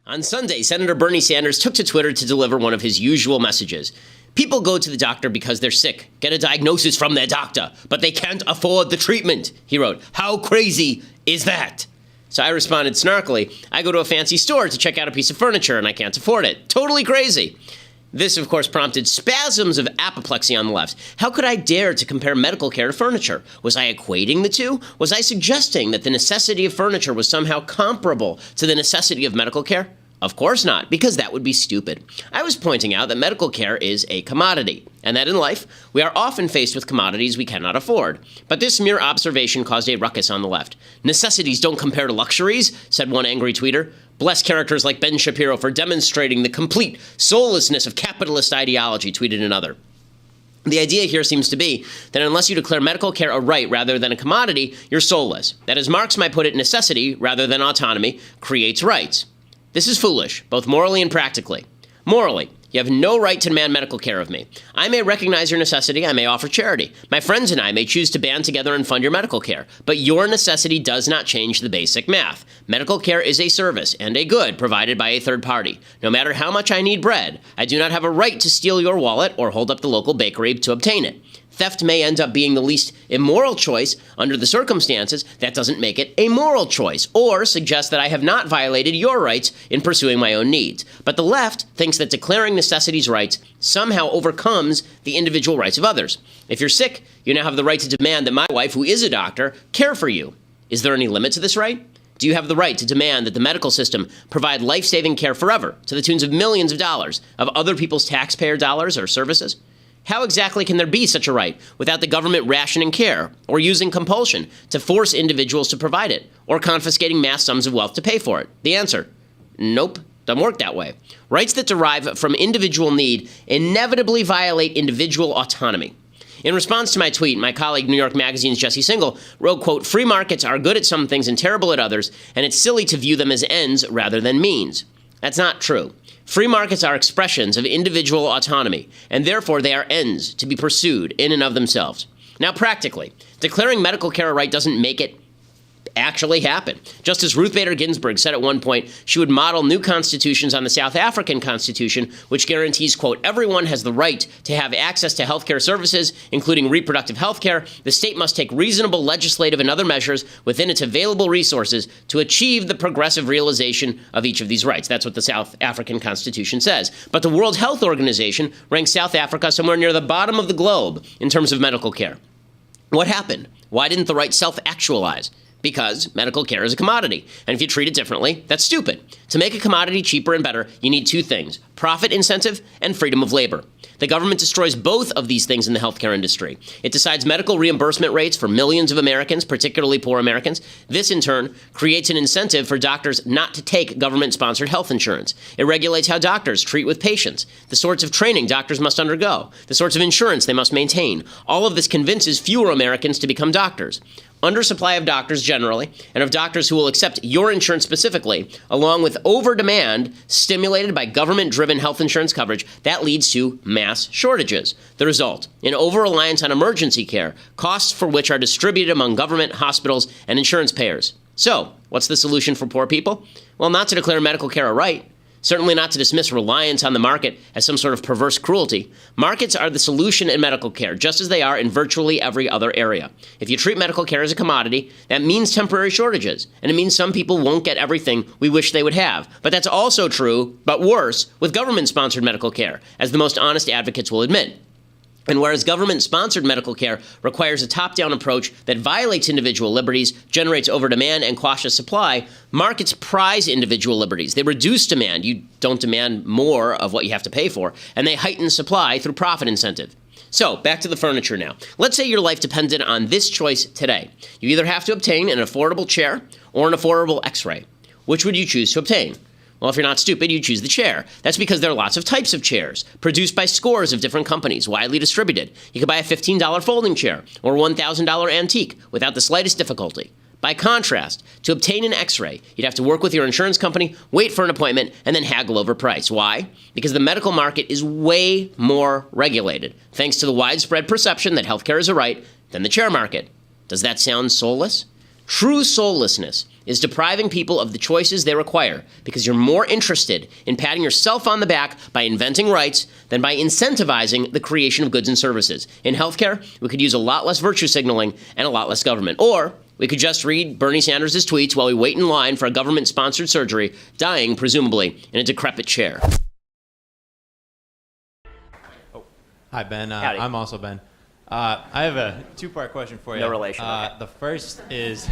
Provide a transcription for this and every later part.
On Sunday, Senator Bernie Sanders took to Twitter to deliver one of his usual messages. People go to the doctor because they're sick, get a diagnosis from their doctor, but they can't afford the treatment, he wrote. How crazy is that? So I responded snarkily, I go to a fancy store to check out a piece of furniture and I can't afford it. Totally crazy. This, of course, prompted spasms of apoplexy on the left. How could I dare to compare medical care to furniture? Was I equating the two? Was I suggesting that the necessity of furniture was somehow comparable to the necessity of medical care? Of course not, because that would be stupid. I was pointing out that medical care is a commodity, and that in life, we are often faced with commodities we cannot afford. But this mere observation caused a ruckus on the left. Necessities don't compare to luxuries, said one angry tweeter. Bless characters like Ben Shapiro for demonstrating the complete soullessness of capitalist ideology, tweeted another. The idea here seems to be that unless you declare medical care a right rather than a commodity, you're soulless. That, as Marx might put it, necessity rather than autonomy creates rights. This is foolish, both morally and practically. Morally, you have no right to demand medical care of me. I may recognize your necessity, I may offer charity. My friends and I may choose to band together and fund your medical care. But your necessity does not change the basic math. Medical care is a service and a good provided by a third party. No matter how much I need bread, I do not have a right to steal your wallet or hold up the local bakery to obtain it. Theft may end up being the least immoral choice under the circumstances. That doesn't make it a moral choice or suggest that I have not violated your rights in pursuing my own needs. But the left thinks that declaring necessities rights somehow overcomes the individual rights of others. If you're sick, you now have the right to demand that my wife, who is a doctor, care for you. Is there any limit to this right? Do you have the right to demand that the medical system provide life-saving care forever to the tunes of millions of dollars of other people's taxpayer dollars or services? How exactly can there be such a right without the government rationing care or using compulsion to force individuals to provide it or confiscating mass sums of wealth to pay for it? The answer, nope, doesn't work that way. Rights that derive from individual need inevitably violate individual autonomy. In response to my tweet, my colleague New York Magazine's Jesse Singal wrote, quote, free markets are good at some things and terrible at others, and it's silly to view them as ends rather than means. That's not true. Free markets are expressions of individual autonomy, and therefore they are ends to be pursued in and of themselves. Now, practically, declaring medical care a right doesn't make it actually happen. Justice Ruth Bader Ginsburg said at one point she would model new constitutions on the South African Constitution, which guarantees, quote, everyone has the right to have access to health care services, including reproductive health care. The state must take reasonable legislative and other measures within its available resources to achieve the progressive realization of each of these rights. That's what the South African Constitution says. But the World Health Organization ranks South Africa somewhere near the bottom of the globe in terms of medical care. What happened? Why didn't the right self-actualize? Because medical care is a commodity, and if you treat it differently, that's stupid. To make a commodity cheaper and better, you need two things: profit incentive and freedom of labor. The government destroys both of these things in the healthcare industry. It decides medical reimbursement rates for millions of Americans, particularly poor Americans. This, in turn, creates an incentive for doctors not to take government-sponsored health insurance. It regulates how doctors treat with patients, the sorts of training doctors must undergo, the sorts of insurance they must maintain. All of this convinces fewer Americans to become doctors. Undersupply of doctors generally, and of doctors who will accept your insurance specifically, along with over-demand stimulated by government-driven health insurance coverage, that leads to mass shortages. The result, an over-reliance on emergency care, costs for which are distributed among government, hospitals, and insurance payers. So, what's the solution for poor people? Well, not to declare medical care a right. Certainly not to dismiss reliance on the market as some sort of perverse cruelty. Markets are the solution in medical care, just as they are in virtually every other area. If you treat medical care as a commodity, that means temporary shortages, and it means some people won't get everything we wish they would have. But that's also true, but worse, with government-sponsored medical care, as the most honest advocates will admit. And whereas government-sponsored medical care requires a top-down approach that violates individual liberties, generates over-demand, and quashes supply, markets prize individual liberties. They reduce demand. You don't demand more of what you have to pay for. And they heighten supply through profit incentive. So, back to the furniture now. Let's say your life depended on this choice today. You either have to obtain an affordable chair or an affordable X-ray. Which would you choose to obtain? Well, if you're not stupid, you choose the chair. That's because there are lots of types of chairs, produced by scores of different companies, widely distributed. You could buy a $15 folding chair or $1,000 antique without the slightest difficulty. By contrast, to obtain an X-ray, you'd have to work with your insurance company, wait for an appointment, and then haggle over price. Why? Because the medical market is way more regulated, thanks to the widespread perception that healthcare is a right, than the chair market. Does that sound soulless? True soullessness is depriving people of the choices they require because you're more interested in patting yourself on the back by inventing rights than by incentivizing the creation of goods and services. In healthcare, we could use a lot less virtue signaling and a lot less government. Or we could just read Bernie Sanders' tweets while we wait in line for a government-sponsored surgery, dying, presumably, in a decrepit chair. Hi, Ben. I'm also Ben. I have a two-part question for you. No relation. Okay. The first is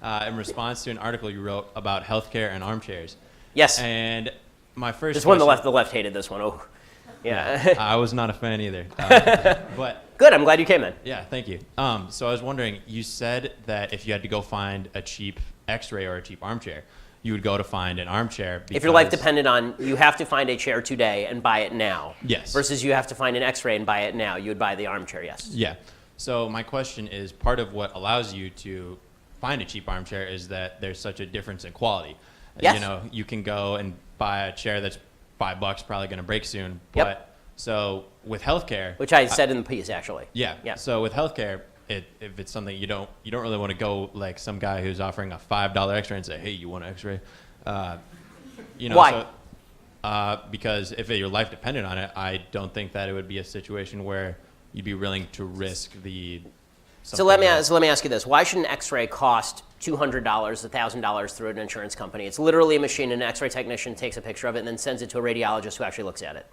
in response to an article you wrote about healthcare and armchairs. Yes. And my first This question, one, the left hated this one. Oh, yeah. I was not a fan either. But Good. I'm glad you came in. yeah, thank you. So I was wondering, you said that if you had to go find a cheap X-ray or a cheap armchair, you would go to find an armchair. If your life depended on, you have to find a chair today and buy it now. Yes. Versus you have to find an X-ray and buy it now. You would buy the armchair, yes. Yeah. So my question is, part of what allows you to find a cheap armchair is that there's such a difference in quality. Yes. You know, you can go and buy a chair that's $5, probably going to break soon. Yep. But so with healthcare, Which I said in the piece, actually. yeah. Yeah. So with healthcare, if it's something you don't really want to go like some guy who's offering a $5 X-ray and say, hey, you want an X-ray? You know, Why? So, because if your life depended on it, I don't think that it would be a situation where you'd be willing to risk the. So let me ask you this: why should an X-ray cost $200, $1,000 through an insurance company? It's literally a machine. An X-ray technician takes a picture of it and then sends it to a radiologist who actually looks at it.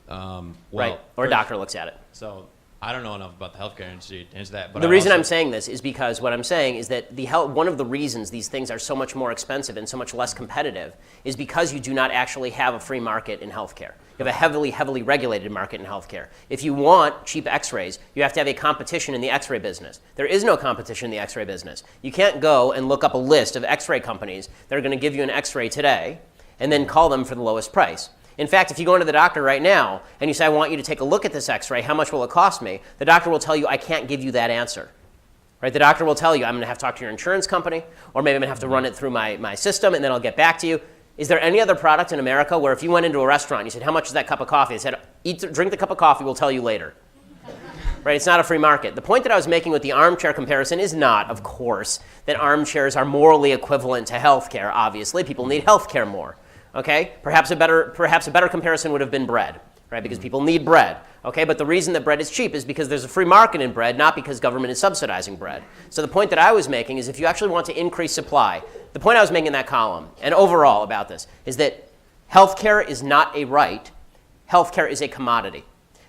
Right, or a doctor looks at it. So I don't know enough about the healthcare industry to answer that. But The reason I'm saying this is because what I'm saying is that one of the reasons these things are so much more expensive and so much less competitive is because you do not actually have a free market in healthcare. You have a heavily, heavily regulated market in healthcare. If you want cheap X-rays, you have to have a competition in the X-ray business. There is no competition in the X-ray business. You can't go and look up a list of X-ray companies that are going to give you an X-ray today and then call them for the lowest price. In fact, if you go into the doctor right now and you say, I want you to take a look at this X-ray, how much will it cost me? The doctor will tell you, I can't give you that answer. Right? The doctor will tell you, I'm going to have to talk to your insurance company, or maybe I'm going to have to run it through my system, and then I'll get back to you. Is there any other product in America where if you went into a restaurant and you said, how much is that cup of coffee? They said, drink the cup of coffee, we'll tell you later. Right? It's not a free market. The point that I was making with the armchair comparison is not, of course, that armchairs are morally equivalent to healthcare. Obviously, people need healthcare more. Okay? Perhaps a better comparison would have been bread, right? Because people need bread. Okay? But the reason that bread is cheap is because there's a free market in bread, not because government is subsidizing bread. So the point that I was making is if you actually want to increase supply, the point I was making in that column, and overall about this, is that healthcare is not a right. Healthcare is a commodity.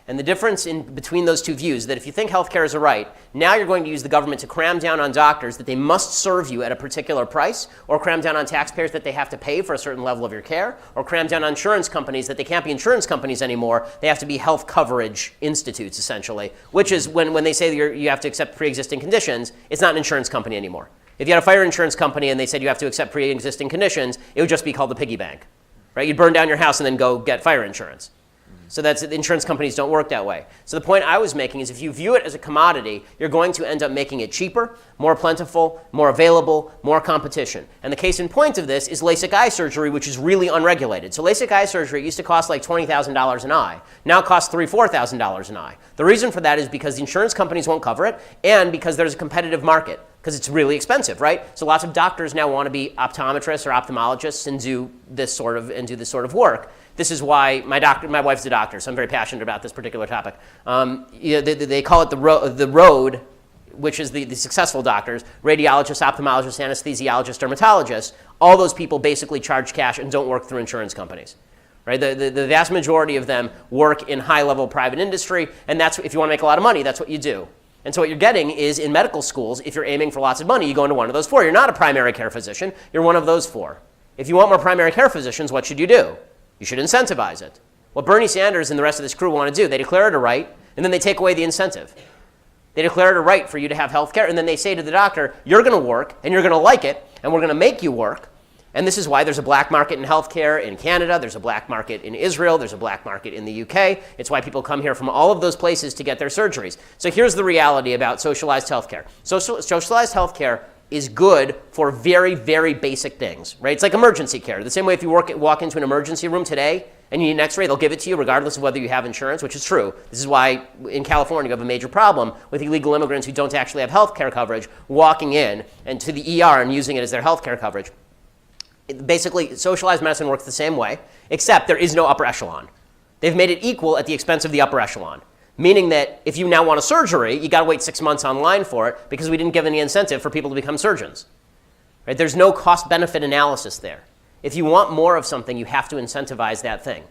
And the difference between those two views is that if you think healthcare is a right, now you're going to use the government to cram down on doctors that they must serve you at a particular price, or cram down on taxpayers that they have to pay for a certain level of your care, or cram down on insurance companies that they can't be insurance companies anymore. They have to be health coverage institutes, essentially, which is when they say that you have to accept pre-existing conditions, it's not an insurance company anymore. If you had a fire insurance company and they said you have to accept pre-existing conditions, it would just be called the piggy bank. Right? You'd burn down your house and then go get fire insurance. So insurance companies don't work that way. So the point I was making is if you view it as a commodity, you're going to end up making it cheaper, more plentiful, more available, more competition. And the case in point of this is LASIK eye surgery, which is really unregulated. So LASIK eye surgery used to cost like $20,000 an eye. Now it costs $3,000, $4,000 an eye. The reason for that is because the insurance companies won't cover it and because there's a competitive market. Because it's really expensive, right? So lots of doctors now want to be optometrists or ophthalmologists and do this sort of work. This is why my wife's a doctor, so I'm very passionate about this particular topic. They call it the road, which is the successful doctors: radiologists, ophthalmologists, anesthesiologists, dermatologists. All those people basically charge cash and don't work through insurance companies. Right? The vast majority of them work in high-level private industry, and that's if you want to make a lot of money, that's what you do. And so what you're getting is in medical schools, if you're aiming for lots of money, you go into one of those four. You're not a primary care physician. You're one of those four. If you want more primary care physicians, what should you do? You should incentivize it. What Bernie Sanders and the rest of this crew want to do, they declare it a right, and then they take away the incentive. They declare it a right for you to have health care, and then they say to the doctor, you're going to work, and you're going to like it, and we're going to make you work. And this is why there's a black market in healthcare in Canada, there's a black market in Israel, there's a black market in the UK. It's why people come here from all of those places to get their surgeries. So here's the reality about socialized healthcare. Socialized healthcare is good for very, very basic things, right? It's like emergency care. The same way if you walk into an emergency room today and you need an x-ray, they'll give it to you regardless of whether you have insurance, which is true. This is why in California you have a major problem with illegal immigrants who don't actually have health care coverage walking in and to the ER and using it as their health care coverage. Basically, socialized medicine works the same way, except there is no upper echelon. They've made it equal at the expense of the upper echelon, meaning that if you now want a surgery, you got to wait 6 months online for it because we didn't give any incentive for people to become surgeons. Right? There's no cost-benefit analysis there. If you want more of something, you have to incentivize that thing.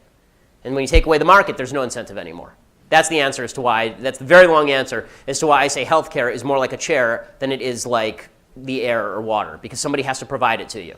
And when you take away the market, there's no incentive anymore. That's the answer as to why, that's the very long answer as to why I say healthcare is more like a chair than it is like the air or water, because somebody has to provide it to you.